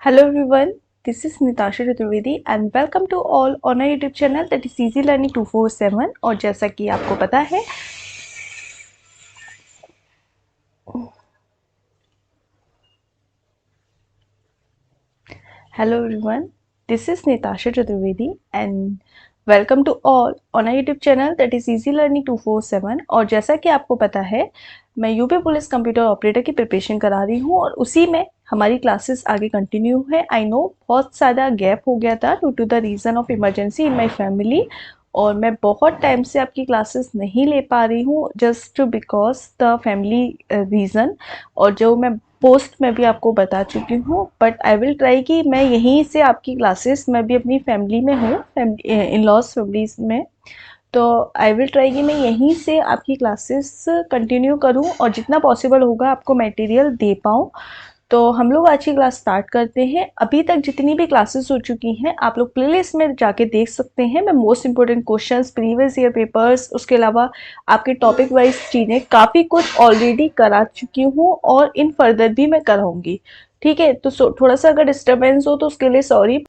Hello everyone, this is Nitasha Chaturvedi and welcome to all on our YouTube channel that is Easy Learning 247। और जैसा कि आपको पता है Hello everyone, this is Nitasha Chaturvedi and welcome to all on our YouTube channel that is Easy Learning 247। और जैसा कि आपको पता है मैं यूपी पुलिस कंप्यूटर ऑपरेटर की प्रिपरेशन करा रही हूँ और उसी में हमारी क्लासेस आगे कंटिन्यू है। आई नो बहुत ज़्यादा गैप हो गया था due to the reason of emergency in my family और मैं बहुत टाइम से आपकी क्लासेस नहीं ले पा रही हूँ just because the family reason. और जो मैं पोस्ट में भी आपको बता चुकी हूँ बट आई विल ट्राई कि मैं यहीं से आपकी क्लासेस मैं भी अपनी फैमिली में हूँ, इन लॉज फैमिलीज में, तो आई विल ट्राई कि मैं यहीं से आपकी क्लासेस कंटिन्यू करूं और जितना पॉसिबल होगा आपको मटेरियल दे पाऊं। तो हम लोग आज की क्लास स्टार्ट करते हैं। अभी तक जितनी भी क्लासेस हो चुकी हैं आप लोग प्लेलिस्ट में जाके देख सकते हैं। मैं most important questions, previous year papers, उसके अलावा आपके टॉपिक वाइज चीज़ें काफ़ी कुछ ऑलरेडी करा चुकी हूँ और इन फर्दर भी मैं कराऊंगी। ठीक है, तो थोड़ा सा अगर डिस्टर्बेंस हो तो उसके लिए सॉरी।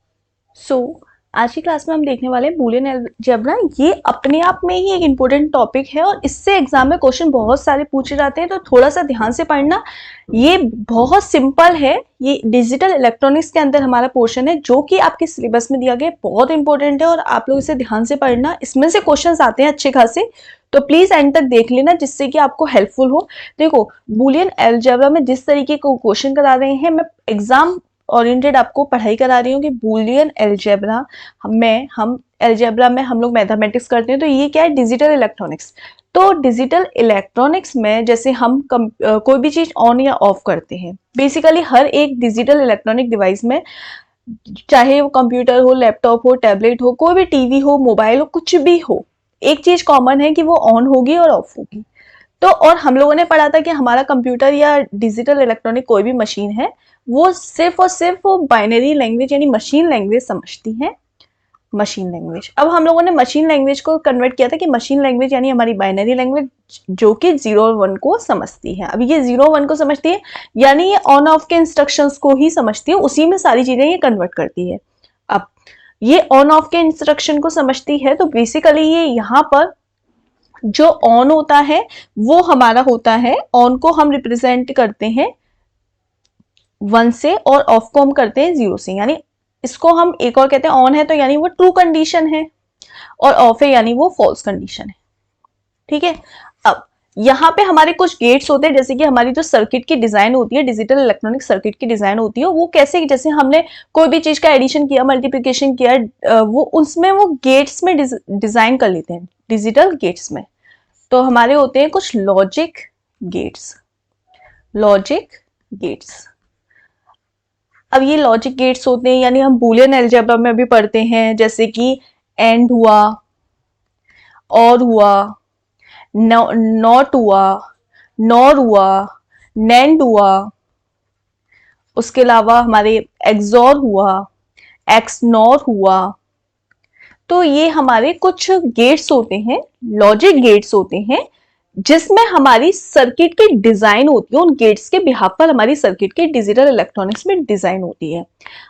आज की क्लास में हम देखने वाले हैं बूलियन अलजेब्रा। ये अपने आप में ही एक इम्पोर्टेंट टॉपिक है और इससे एग्जाम में क्वेश्चन बहुत सारे पूछे जाते हैं, तो थोड़ा सा ध्यान से पढ़ना। ये बहुत सिंपल है, ये डिजिटल इलेक्ट्रॉनिक्स के अंदर हमारा पोर्शन है जो कि आपके सिलेबस में दिया गया है, बहुत इंपॉर्टेंट है और आप लोग इसे ध्यान से पढ़ना। इसमें से क्वेश्चन आते हैं अच्छे खासे, तो प्लीज एंड तक देख लेना जिससे कि आपको हेल्पफुल हो। देखो, बूलियन अलजेब्रा में जिस तरीके को क्वेश्चन करा रहे हैं, मैं एग्जाम ओरिएंटेड आपको पढ़ाई करा रही हूँ कि बूलियन अलजेब्रा में हम अलजेब्रा में हम लोग मैथमेटिक्स करते हैं, तो ये क्या है, डिजिटल इलेक्ट्रॉनिक्स। तो डिजिटल इलेक्ट्रॉनिक्स में जैसे हम कोई भी चीज ऑन या ऑफ करते हैं, बेसिकली हर एक डिजिटल इलेक्ट्रॉनिक डिवाइस में, चाहे वो कंप्यूटर हो, लैपटॉप हो, टैबलेट हो, कोई भी टीवी हो, मोबाइल हो, कुछ भी हो, एक चीज कॉमन है कि वो ऑन होगी और ऑफ होगी। तो और हम लोगों ने पढ़ा था कि हमारा कंप्यूटर या डिजिटल इलेक्ट्रॉनिक कोई भी मशीन है, वो सिर्फ और सिर्फ वो बाइनरी लैंग्वेज यानी मशीन लैंग्वेज समझती है। मशीन लैंग्वेज, अब हम लोगों ने मशीन लैंग्वेज को कन्वर्ट किया था कि मशीन लैंग्वेज यानी हमारी बाइनरी लैंग्वेज जो कि 0 और 1 को समझती है। अब ये 0 1 को समझती है यानी ये ऑन ऑफ के इंस्ट्रक्शंस को ही समझती है, उसी में सारी चीजें ये कन्वर्ट करती है। अब ये ऑन ऑफ के इंस्ट्रक्शन को समझती है, तो बेसिकली ये यहाँ पर जो ऑन होता है वो हमारा होता है, ऑन को हम रिप्रेजेंट करते हैं 1 से और ऑफ को हम करते हैं 0 से, यानी इसको हम एक और कहते हैं, ऑन है तो यानी वो ट्रू कंडीशन है और ऑफ है यानी वो फॉल्स कंडीशन है। ठीक है, अब यहाँ पे हमारे कुछ गेट्स होते हैं, जैसे कि हमारी जो सर्किट की डिजाइन होती है, डिजिटल इलेक्ट्रॉनिक सर्किट की डिजाइन होती है, वो कैसे, जैसे हमने कोई भी चीज का एडिशन किया, मल्टीप्लिकेशन किया, वो उसमें वो गेट्स में डिजाइन कर लेते हैं, डिजिटल गेट्स में। तो हमारे होते हैं कुछ लॉजिक गेट्स, लॉजिक गेट्स। अब ये लॉजिक गेट्स होते हैं यानी हम बूलियन अलजेब्रा में भी पढ़ते हैं, जैसे कि एंड हुआ, और हुआ, नॉट हुआ, नॉर हुआ, नैंड हुआ, उसके अलावा हमारे एक्सॉर हुआ, एक्सनॉर हुआ। तो ये हमारे कुछ गेट्स होते हैं, लॉजिक गेट्स होते हैं, जिसमें हमारी सर्किट की डिजाइन होती है, उन गेट्स के बिहाफ पर हमारी सर्किट की डिजिटल इलेक्ट्रॉनिक्स में डिजाइन होती है।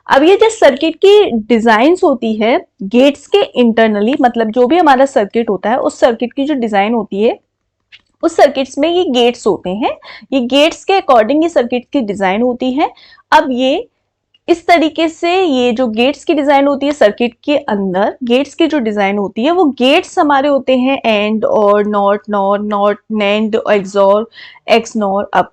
अब ये जो सर्किट की डिजाइन होती है गेट्स के इंटरनली, मतलब जो भी हमारा सर्किट होता है उस सर्किट की जो डिजाइन होती है, उस सर्किट्स में ये गेट्स होते हैं, ये गेट्स के अकॉर्डिंग ये सर्किट की डिजाइन होती है। अब ये इस तरीके से ये जो गेट्स की डिजाइन होती है सर्किट के अंदर, गेट्स की जो डिजाइन होती है वो गेट्स हमारे होते हैं एंड, और, not, nor, not, NAND, XOR, XNOR. अब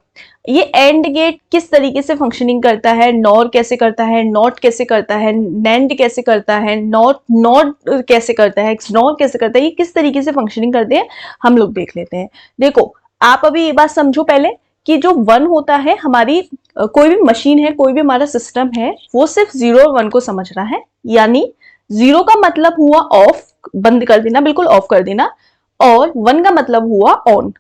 ये एंड गेट किस तरीके से फंक्शनिंग करता है, नॉर कैसे करता है, नॉट कैसे करता है, नैंड कैसे करता है, नॉट नॉट कैसे करता है, एक्सनॉर कैसे करता है, ये किस तरीके से फंक्शनिंग करते हैं हम लोग देख लेते हैं। देखो, आप अभी ये बात समझो पहले कि जो 1 होता है, हमारी कोई भी मशीन है, कोई भी हमारा सिस्टम है, वो सिर्फ 0 और 1 को समझ रहा है, यानी 0 का मतलब हुआ ऑफ, बंद कर देना, बिल्कुल ऑफ कर देना, और 1 का मतलब हुआ ऑन।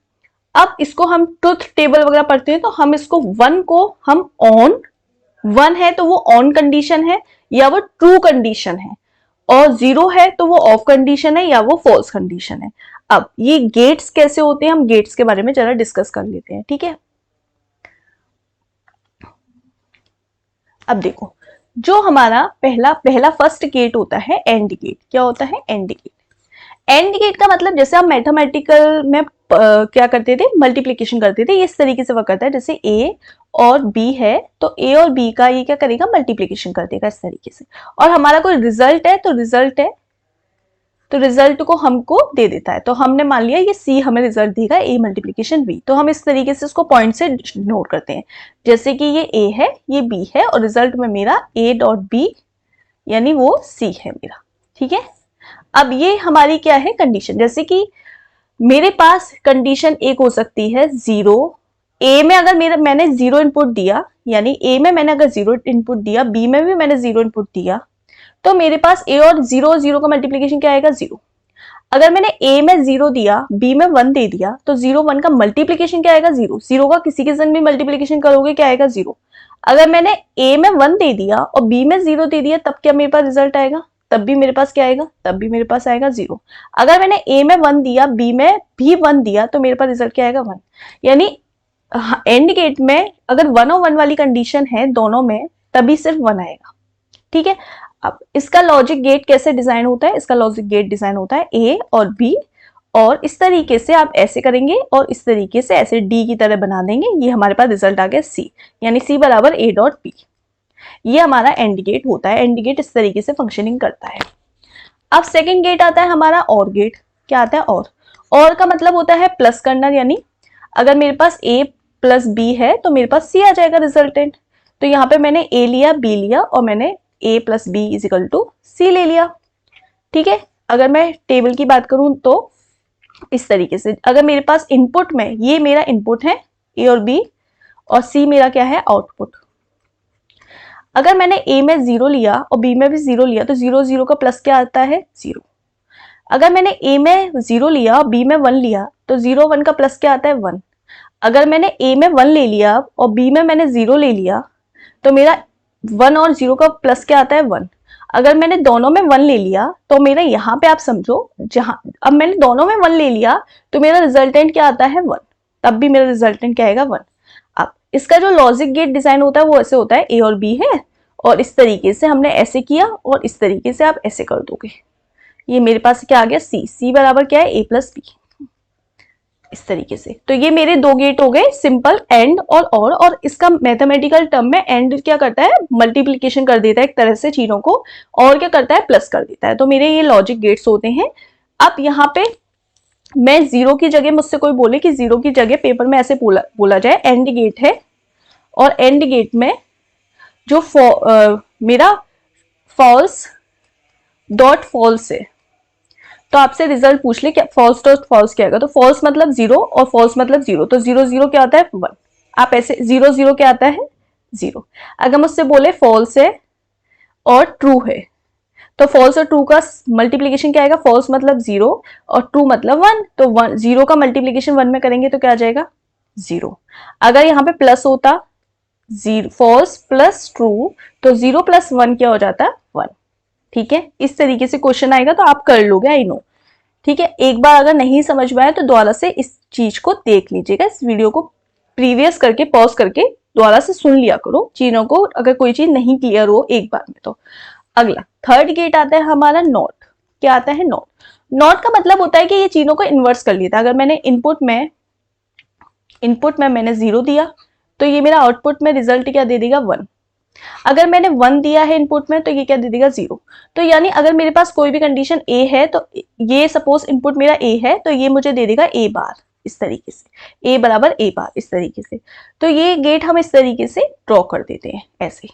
अब इसको हम ट्रुथ टेबल वगैरह पढ़ते हैं तो हम इसको 1 को हम ऑन, 1 है तो वो ऑन कंडीशन है या वो ट्रू कंडीशन है, और 0 है तो वो ऑफ कंडीशन है या वो फॉल्स कंडीशन है। अब ये गेट्स कैसे होते हैं, हम गेट्स के बारे में जरा डिस्कस कर लेते हैं। ठीक है, अब देखो, जो हमारा पहला फर्स्ट गेट होता है एंड गेट। क्या होता है? And gate. एंड गेट का मतलब जैसे हम मैथमेटिकल में क्या करते थे, मल्टीप्लिकेशन करते थे, इस तरीके से वर्क करता है। जैसे ए और बी है तो ए और बी का ये क्या करेगा, मल्टीप्लिकेशन कर देगा इस तरीके से। और हमारा कोई रिजल्ट है तो रिजल्ट को हमको दे देता है। तो हमने मान लिया ये सी हमें रिजल्ट देगा ए मल्टीप्लिकेशन बी, तो हम इस तरीके से इसको पॉइंट से नोट करते हैं। जैसे कि ये ए है, ये बी है, और रिजल्ट में मेरा ए डॉट बी यानी वो सी है मेरा। ठीक है, अब ये हमारी क्या है, कंडीशन। जैसे कि मेरे पास कंडीशन एक हो सकती है 0, ए में अगर मैंने 0 इनपुट दिया, यानी ए में मैंने अगर 0 इनपुट दिया, बी में भी मैंने 0 इनपुट दिया, तो मेरे पास ए और 0 का मल्टीप्लीकेशन क्या आएगा, 0। अगर मैंने ए में 0 दिया, बी में 1 दे दिया, तो 0 1 का मल्टीप्लीकेशन क्या आएगा, 0। 0 का किसी के संग भी मल्टीप्लीकेशन करोगे क्या आएगा, 0। अगर मैंने ए में 1 दे दिया और बी में 0 दे दिया, तब क्या मेरे पास रिजल्ट आएगा, तब भी मेरे पास क्या आएगा, तब भी मेरे पास आएगा 0। अगर मैंने ए में 1 दिया, बी में भी 1 दिया, तो मेरे पास रिजल्ट क्या आएगा, 1। यानी एंड गेट में अगर 1 और 1 वाली कंडीशन है दोनों में, तभी सिर्फ 1 आएगा। ठीक है, अब इसका लॉजिक गेट कैसे डिजाइन होता है, इसका लॉजिक गेट डिजाइन होता है ए और बी, और इस तरीके से आप ऐसे करेंगे और इस तरीके से ऐसे डी की तरह बना देंगे, ये हमारे पास रिजल्ट आ गया सी, यानी सी बराबर ए डॉट बी। ये हमारा एंड गेट होता है। एंड गेट इस तरीके से फंक्शनिंग करता है। अब सेकंड गेट आता है हमारा और गेट। क्या आता है, और का मतलब होता है प्लस करना, यानी अगर मेरे पास ए प्लस बी है तो मेरे पास सी आ जाएगा रिजल्टेंट। तो यहाँ पे मैंने ए लिया, बी लिया, और मैंने A plus B is equal to C ले लिया। ठीक है, अगर मैं टेबल की बात करूं तो इस तरीके से, अगर मेरे पास इनपुट में, ये मेरा इनपुट है ए और बी, और सी मेरा क्या है, आउटपुट। अगर मैंने ए में 0 लिया और बी में भी 0 लिया, तो 0 0 का प्लस क्या आता है, 0। अगर मैंने ए में 0 लिया और बी में 1 लिया, तो 0 1 का प्लस क्या आता है, 1। अगर मैंने ए में 1 ले लिया और बी में मैंने 0 ले लिया, तो मेरा 1 और 0 का प्लस क्या आता है, 1। अगर मैंने दोनों में 1 ले लिया, तो मेरा यहाँ पे आप समझो, जहां अब मैंने दोनों में 1 ले लिया, तो मेरा रिजल्टेंट क्या आता है, 1। तब भी मेरा रिजल्टेंट क्या आएगा, 1। अब इसका जो लॉजिक गेट डिजाइन होता है वो ऐसे होता है, ए और बी है, और इस तरीके से हमने ऐसे किया, और इस तरीके से आप ऐसे कर दोगे। ये मेरे पास क्या आ गया, सी। सी बराबर क्या है, ए प्लस बी, इस तरीके से। तो ये मेरे दो गेट हो गए, सिंपल एंड और इसका मैथमेटिकल टर्म में एंड क्या करता है, मल्टीप्लिकेशन कर देता है एक तरह से चीजों को, और क्या करता है, प्लस कर देता है। तो मेरे ये लॉजिक गेट्स होते हैं। अब यहाँ पे मैं 0 की जगह, मुझसे कोई बोले कि 0 की जगह पेपर में ऐसे बोला जाए, एंड गेट है, और एंड गेट में जो मेरा फॉल्स डॉट फॉल्स है, तो आपसे रिजल्ट पूछ ले क्या फॉल्स डॉट फॉल्स क्या आएगा, तो फॉल्स मतलब 0 और फॉल्स मतलब 0, तो 0 0 क्या आता है, 1। आप ऐसे 0 0 क्या आता है, 0। अगर मुझसे बोले फॉल्स है और ट्रू है, तो फॉल्स और ट्रू का मल्टीप्लीकेशन क्या आएगा, फॉल्स मतलब 0 और ट्रू मतलब 1, तो 0 का मल्टीप्लीकेशन 1 में करेंगे तो क्या आ जाएगा, 0। अगर यहाँ पे प्लस होता, फॉल्स प्लस ट्रू, तो 0 प्लस 1 क्या हो जाता है, 1। ठीक है, इस तरीके से क्वेश्चन आएगा तो आप कर लोगे, आई नो। ठीक है, एक बार अगर नहीं समझ में आए तो दोबारा से इस चीज को देख लीजिएगा, इस वीडियो को प्रीवियस करके पॉज करके दोबारा से सुन लिया करो चीजों को, अगर कोई चीज नहीं क्लियर हो एक बार में तो। अगला थर्ड गेट आता है हमारा नॉट। क्या आता है, नॉट। नॉट का मतलब होता है कि ये चीजों को इन्वर्स कर लिया था। अगर मैंने इनपुट में मैंने 0 दिया, तो ये मेरा आउटपुट में रिजल्ट क्या दे देगा, 1। अगर मैंने 1 दिया है इनपुट में, तो ये क्या दे देगा, 0। तो यानी अगर मेरे पास कोई भी कंडीशन ए है, तो ये सपोज इनपुट मेरा ए है, तो ये मुझे दे देगा ए बार, इस तरीके से, ए बराबर ए बार, इस तरीके से। तो ये गेट हम इस तरीके से ड्रॉ कर देते हैं ऐसे।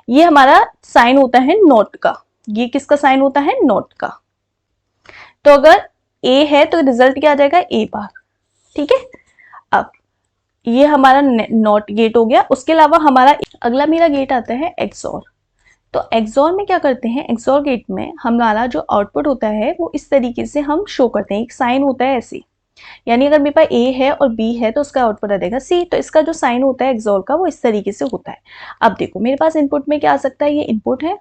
ये हमारा साइन होता है नॉट का। ये किसका साइन होता है, नॉट का। तो अगर ए है तो रिजल्ट क्या आ जाएगा, ए बार। ठीक है, अब ये हमारा नॉट गेट हो गया। उसके अलावा हमारा अगला मेरा गेट आता है एक्सॉर। तो एक्सॉर में क्या करते हैं, एक्सॉर गेट में हमारा जो आउटपुट होता है वो इस तरीके से हम शो करते हैं, एक साइन होता है ऐसे। यानी अगर मेरे पास ए है और बी है तो उसका आउटपुट आ जाएगा सी। तो इसका जो साइन होता है एक्सॉर का वो इस तरीके से होता है। अब देखो मेरे पास इनपुट में क्या आ सकता है, ये इनपुट है,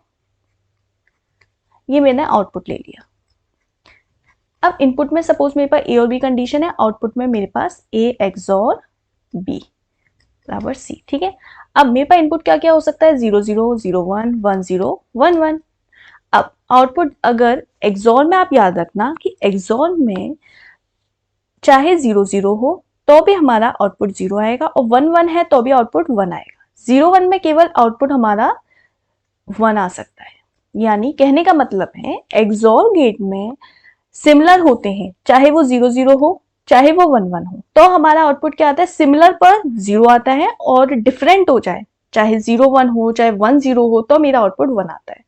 ये मैंने आउटपुट ले लिया। अब इनपुट में सपोज मेरे पास ए और बी कंडीशन है, आउटपुट में मेरे पास ए एक्सॉर बी, बराबर सी। ठीक है, अब मेरे पास इनपुट क्या क्या हो सकता है, 0 0 0 1 1 0 1 1। अब आउटपुट अगर एक्सॉर में, आप याद रखना कि एक्सॉर में चाहे 0 0 हो तो भी हमारा आउटपुट 0 आएगा, और 1 1 है तो भी आउटपुट 1 आएगा। 0 1 में केवल आउटपुट हमारा 1 आ सकता है। यानी कहने का मतलब है एक्सॉर गेट में सिमिलर होते हैं, चाहे वो 0 0 हो चाहे वो 1 1 हो, तो हमारा आउटपुट क्या आता है, सिमिलर पर 0 आता है, और डिफरेंट हो जाए, चाहे 0 1 हो चाहे 1 0 हो, तो मेरा आउटपुट 1 आता है।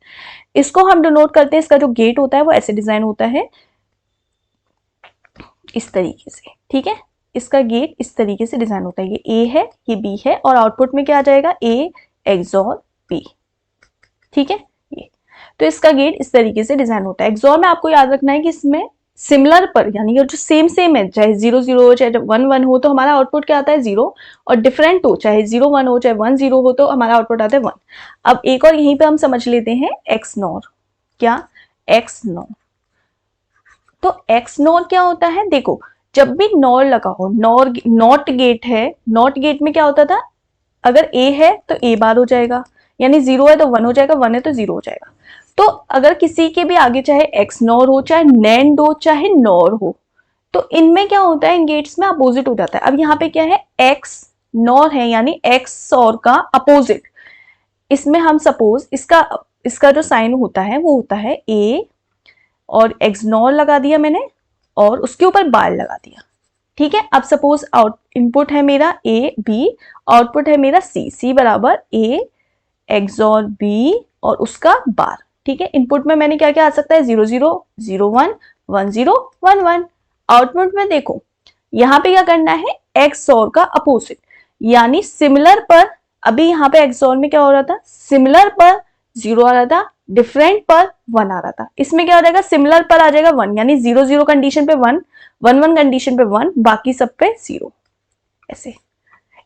इसको हम डिनोट करते हैं, इसका जो गेट होता है वो ऐसे डिजाइन होता है, इस तरीके से। ठीक है, इसका गेट इस तरीके से डिजाइन होता है, ये ए है ये बी है, और आउटपुट में क्या आ जाएगा, ए एक्सॉर बी। ठीक है, ये तो इसका गेट इस तरीके से डिजाइन होता है। एक्सॉर में आपको याद रखना है कि इसमें सिमिलर पर, यानी जो सेम है, चाहे 0 0 हो चाहे 1 1 हो, तो हमारा आउटपुट क्या आता है 0, और डिफरेंट हो, चाहे 0 1 हो चाहे 1 0 हो, तो हमारा आउटपुट आता है 1। अब एक और यहीं पे हम समझ लेते हैं एक्स नॉर। क्या, एक्स नॉर। तो एक्स नॉर क्या होता है, देखो जब भी नॉर लगा हो, नॉर नॉट गेट है, नॉट गेट में क्या होता था, अगर ए है तो ए बार हो जाएगा, यानी 0 है तो 1 हो जाएगा, 1 है तो 0 हो जाएगा। तो अगर किसी के भी आगे चाहे एक्स नॉर हो चाहे नैंड हो चाहे नॉर हो, तो इनमें क्या होता है, इन गेट्स में अपोजिट हो जाता है। अब यहाँ पे क्या है, एक्स नॉर है, यानी एक्स और का अपोजिट। इसमें हम सपोज इसका जो साइन होता है वो होता है ए, और एक्सनॉर लगा दिया मैंने, और उसके ऊपर बार लगा दिया। ठीक है, अब सपोज इनपुट है मेरा ए बी, आउटपुट है मेरा सी, सी बराबर ए एक्सॉर बी और उसका बार। ठीक है, इनपुट में मैंने क्या क्या आ सकता है, 0 0 0 1 1 0 1 1। आउटपुट में देखो यहाँ पे क्या करना है, एक्सॉर का अपोजिट, यानी सिमिलर पर, अभी यहाँ पे एक्सॉर में क्या हो रहा था, सिमिलर पर 0 आ रहा था, डिफरेंट पर 1 आ रहा था। इसमें क्या हो जाएगा, सिमिलर पर आ जाएगा 1, यानी 0 0 कंडीशन पे 1, 1 1 कंडीशन पे 1, बाकी सब पे 0। ऐसे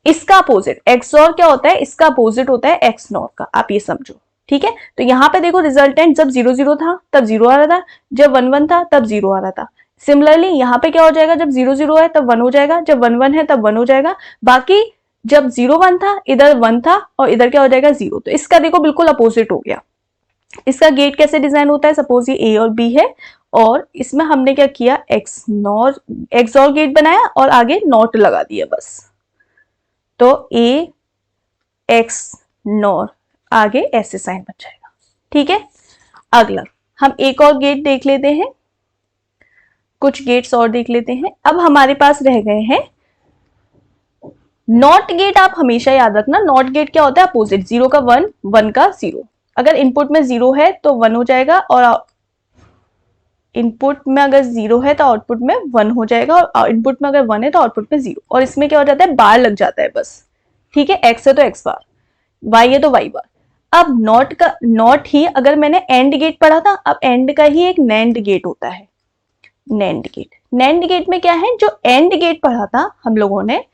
इसका अपोजिट एक्सॉर क्या होता है, इसका अपोजिट होता है एक्स नॉर का, आप ये समझो। ठीक है, तो यहाँ पे देखो रिजल्टेंट जब 0 0 था तब 0 आ रहा था, जब 1 1 था तब 0 आ रहा था। सिमिलरली यहाँ पे क्या हो जाएगा, जब 0 0 है तब 1 हो जाएगा, जब 1 1 है तब 1 हो जाएगा, बाकी जब 0 1 था इधर 1 था और इधर क्या हो जाएगा 0। तो इसका देखो बिल्कुल अपोजिट हो गया। इसका गेट कैसे डिजाइन होता है, सपोज ये ए और बी है, और इसमें हमने क्या किया, एक्स नॉर एक्सॉर गेट बनाया और आगे नॉट लगा दिया बस। तो ए एक्स नॉर आगे ऐसे साइन बन जाएगा। ठीक है, अगला हम एक और गेट देख लेते हैं, कुछ गेट्स और देख लेते हैं। अब हमारे पास रह गए हैं नॉट गेट। आप हमेशा याद रखना, नॉट गेट क्या होता है, अपोजिट, 0 का 1 1 का 0। अगर इनपुट में 0 है तो 1 हो जाएगा, और इनपुट में अगर 0 है तो आउटपुट में 1 हो जाएगा, और इनपुट में अगर 1 है तो आउटपुट में 0। और इसमें क्या हो जाता है, बार लग जाता है बस। ठीक है, एक्स है तो एक्स बार, वाई है तो वाई बार। अब नॉट ही अगर मैंने एंड गेट पढ़ा था, अब एंड का ही एक नैंड गेट होता है, नैंड गेट। नैंड गेट में क्या है, जो एंड गेट पढ़ा था हम लोगों ने,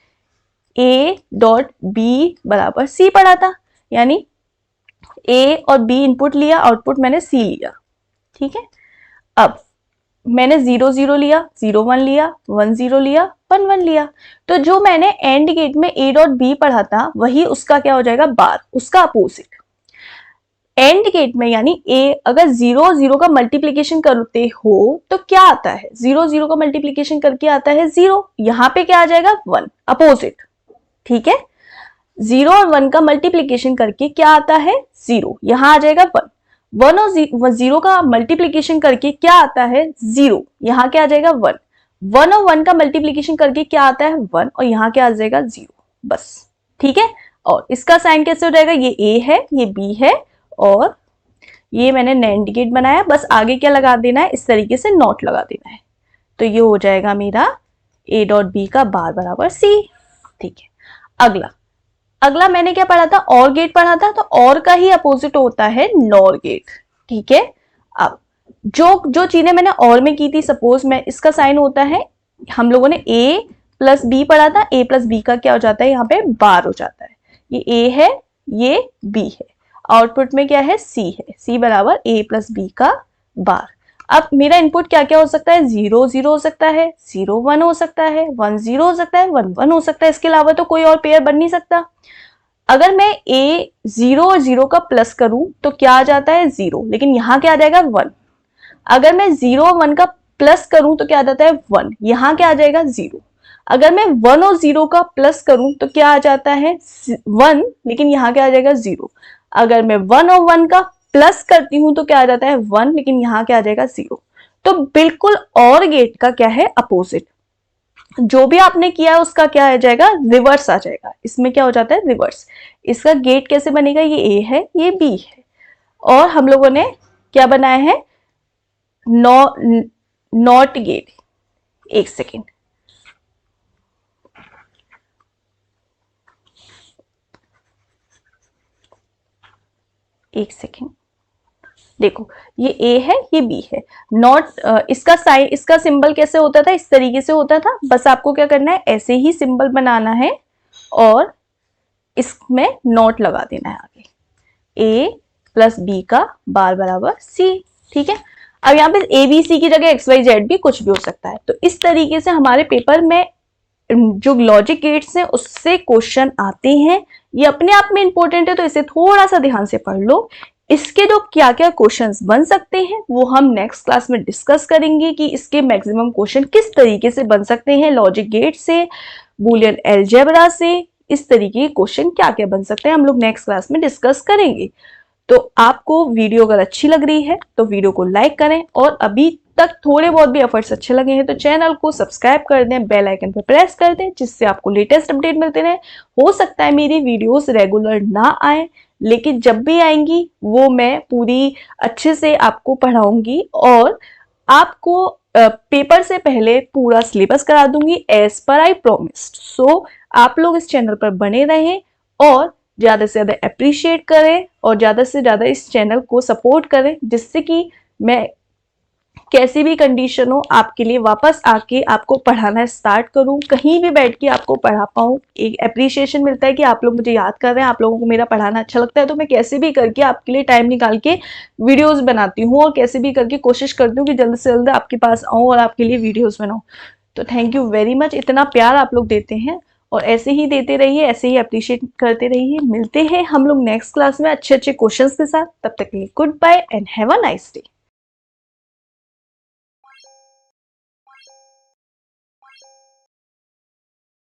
ए डॉट बी बराबर सी पढ़ा था, यानी ए और बी इनपुट लिया, आउटपुट मैंने सी लिया। ठीक है, अब मैंने 0 0 लिया, 0 1 लिया, 1 0 लिया, 1 1 लिया। तो जो मैंने एंड गेट में ए डॉट बी पढ़ा था वही उसका क्या हो जाएगा, बार, उसका अपोजिट। एंड गेट में यानी ए अगर 0 0 का मल्टीप्लीकेशन करते हो तो क्या आता है, 0 0 का मल्टीप्लीकेशन करके आता है 0, यहां पे क्या आ जाएगा 1, अपोजिट। ठीक है, 0 और 1 का मल्टीप्लीकेशन करके क्या आता है 0, यहां आ जाएगा 1। 1 और 0 का मल्टीप्लीकेशन करके क्या आता है 0, यहां क्या आ जाएगा 1। 1 और 1 का मल्टीप्लीकेशन करके क्या आता है 1, और यहां क्या आ जाएगा 0, बस। ठीक है, और इसका साइन कैसे हो जाएगा, ये ए है ये बी है, और ये मैंने नैंड गेट बनाया, बस आगे क्या लगा देना है, इस तरीके से नॉट लगा देना है। तो ये हो जाएगा मेरा ए डॉट बी का बार बराबर सी। ठीक है, अगला मैंने क्या पढ़ा था, और गेट पढ़ा था, तो और का ही अपोजिट होता है नॉर गेट। ठीक है, अब जो चीजें मैंने और में की थी, सपोज मैं इसका साइन होता है, हम लोगों ने ए प्लस बी पढ़ा था, ए प्लस बी का क्या हो जाता है, यहाँ पे बार हो जाता है। ये ए है ये बी है, आउटपुट में क्या है सी है, सी बराबर ए प्लस बी का बार। अब मेरा इनपुट क्या क्या हो सकता है, 0 0 हो सकता है, 0 1 हो सकता है, 1 0 हो सकता है, 1 1 हो सकता है, इसके अलावा तो कोई और पेयर बन नहीं सकता। अगर मैं a 0 और 0 का प्लस करूं तो क्या आ जाता है, 0, लेकिन यहां क्या आ जाएगा, 1। अगर मैं 0 और 1 का प्लस करूं तो क्या आ जाता है, 1, यहां क्या आ जाएगा, 0। अगर मैं 1 और 0 का प्लस करूं तो क्या आ जाता है, 1, लेकिन यहां क्या आ जाएगा, 0। अगर मैं 1 और 1 का प्लस करती हूं तो क्या आ जाता है, 1, लेकिन यहां क्या आ जाएगा, 0। तो बिल्कुल और गेट का क्या है, अपोजिट। जो भी आपने किया है उसका क्या आ जाएगा, रिवर्स आ जाएगा। इसमें क्या हो जाता है, रिवर्स। इसका गेट कैसे बनेगा, ये ए है, ये बी है, और हम लोगों ने क्या बनाया है, नॉट गेट। एक सेकेंड, एक सेकेंड, देखो ये ए है, ये बी है। नॉट इसका साइन, इसका सिंबल कैसे होता था, इस तरीके से होता था। बस आपको क्या करना है, ऐसे ही सिंबल बनाना है और इसमें नॉट लगा देना है आगे, ए प्लस बी का बार बराबर सी। ठीक है, अब यहाँ पे ए बी सी की जगह एक्स वाई जेड भी कुछ भी हो सकता है। तो इस तरीके से हमारे पेपर में जो लॉजिक गेट्स हैं उससे क्वेश्चन आते हैं। ये अपने आप में इंपॉर्टेंट है, तो इसे थोड़ा सा ध्यान से पढ़ लो। इसके जो क्या क्या क्वेश्चंस बन सकते हैं वो हम नेक्स्ट क्लास में डिस्कस करेंगे कि इसके मैक्सिमम क्वेश्चन किस तरीके से बन सकते हैं, लॉजिक गेट से, बूलियन अलजेब्रा से, इस तरीके के क्वेश्चन क्या क्या बन सकते हैं हम लोग नेक्स्ट क्लास में डिस्कस करेंगे। तो आपको वीडियो अगर अच्छी लग रही है तो वीडियो को लाइक करें, और अभी तक थोड़े बहुत भी एफर्ट्स अच्छे लगे हैं तो चैनल को सब्सक्राइब कर दें, बेल आइकन पर प्रेस कर दें, जिससे आपको लेटेस्ट अपडेट मिलते रहे। हो सकता है मेरी वीडियोस रेगुलर ना आए, लेकिन जब भी आएंगी वो मैं पूरी अच्छे से आपको पढ़ाऊंगी और आपको पेपर से पहले पूरा सिलेबस करा दूंगी एज पर आई प्रोमिस्ड। सो आप लोग इस चैनल पर बने रहें और ज्यादा से ज्यादा अप्रिशिएट करें और ज्यादा से ज्यादा इस चैनल को सपोर्ट करें, जिससे कि मैं कैसी भी कंडीशन हो आपके लिए वापस आके आपको पढ़ाना स्टार्ट करूं, कहीं भी बैठ के आपको पढ़ा पाऊं। एक अप्रिशिएशन मिलता है कि आप लोग मुझे याद कर रहे हैं, आप लोगों को मेरा पढ़ाना अच्छा लगता है, तो मैं कैसे भी करके आपके लिए टाइम निकाल के वीडियोस बनाती हूँ और कैसे भी करके कोशिश करती हूँ कि जल्द से जल्द आपके पास आऊँ और आपके लिए वीडियोस बनाऊँ। तो थैंक यू वेरी मच, इतना प्यार आप लोग देते हैं और ऐसे ही देते रहिए, ऐसे ही अप्रिशिएट करते रहिए। मिलते हैं हम लोग नेक्स्ट क्लास में अच्छे अच्छे क्वेश्चंस के साथ। तब तक के लिए good bye and have a nice day.